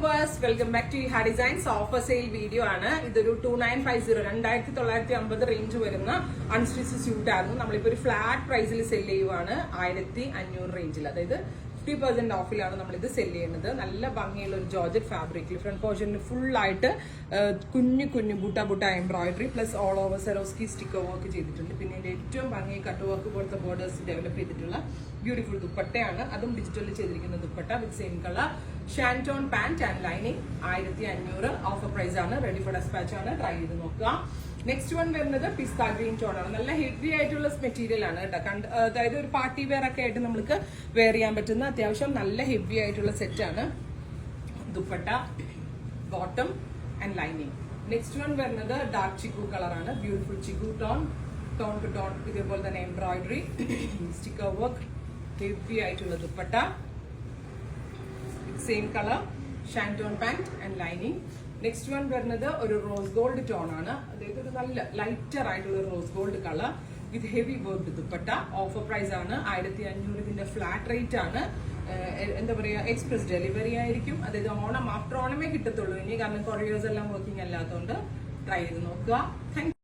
Viewers, welcome back to ഹാ designs offer sale video ആണ്. ഇതൊരു 2950 2950 റേഞ്ച് വരുന്ന അൺസ്റ്റിച്ച് സ്യൂട്ട് ആയിരുന്നു. നമ്മളിപ്പോ ഒരു ഫ്ലാറ്റ് പ്രൈസിൽ സെല് ചെയ്യുവാണ് 1500 റേഞ്ചിൽ. അതായത് 50% ഓഫിലാണ് നമ്മൾ ഇത് സെല് ചെയ്യുന്നത്. നല്ല ഭംഗിയുള്ള ഒരു ജോർജറ്റ് ഫാബ്രിക്കിൽ ഫ്രണ്ട് പോർഷനിൽ ഫുൾ ആയിട്ട് കുഞ്ഞു കുഞ്ഞു ബുട്ട എംബ്രോയിഡറി പ്ലസ് ഓൾ ഓവർ സെറോസ്കി സ്റ്റിക്കർ വർക്ക് ചെയ്തിട്ടുണ്ട്. പിന്നെ ഇതിന്റെ ഏറ്റവും ഭംഗി കട്ട് വർക്ക് പോലത്തെ ബോർഡേഴ്സ് ഡെവലപ്പ് ചെയ്തിട്ടുള്ള ബ്യൂട്ടിഫുൾ ദുപ്പട്ടയാണ്. അതും ഡിജിറ്റലിൽ ചെയ്തിരിക്കുന്ന dupatta with same colour ഷാൻറ്റോൺ pant and lining 1500 offer price ആണ്. റെഡി ഫോർ ഡെസ്പാച്ച് ആണ്. ട്രൈ ചെയ്ത് നോക്കുക. നെക്സ്റ്റ് വൺ വരുന്നത് പിസ്ത ഗ്രീൻ ടോൺ ആണ്. നല്ല ഹെവി ആയിട്ടുള്ള മെറ്റീരിയൽ ആണ് കേട്ടോ. അതായത് ഒരു പാർട്ടി വെയർ ഒക്കെ ആയിട്ട് നമുക്ക് വെയർ ചെയ്യാൻ പറ്റുന്ന അത്യാവശ്യം നല്ല ഹെവി ആയിട്ടുള്ള സെറ്റ് ആണ്. Dupatta, bottom and lining. Next one വരുന്നത് ഡാർക്ക് ചിക്കു കളറാണ്. Beautiful chikoo tone to tone. ഇതേപോലെ തന്നെ എംബ്രോയിഡറി, സ്റ്റിക്കർ വർക്ക്, ഹെവി ആയിട്ടുള്ള dupatta, same colour ഷാൻറ്റോൺ pant and lining. Next one വരുന്നത് ഒരു റോസ് ഗോൾഡ് ടോൺ ആണ്. അതായത് ഒരു നല്ല ലൈറ്റർ ആയിട്ടുള്ള rose gold colour with heavy work dupatta. Offer price ആണ് 1500. ഇതിന്റെ ഫ്ലാറ്റ് റേറ്റ് ആണ്. എന്താ പറയാ, എക്സ്പ്രസ് ഡെലിവറി ആയിരിക്കും. അതായത് ഓണം ആഫ്റ്റർ ഓണമേ കിട്ടത്തുള്ളൂ ഇനി, കാരണം കൊറിയേഴ്സ് എല്ലാം വർക്കിംഗ് അല്ലാത്തതുകൊണ്ട് ട്രൈ ചെയ്ത് നോക്കുക. താങ്ക്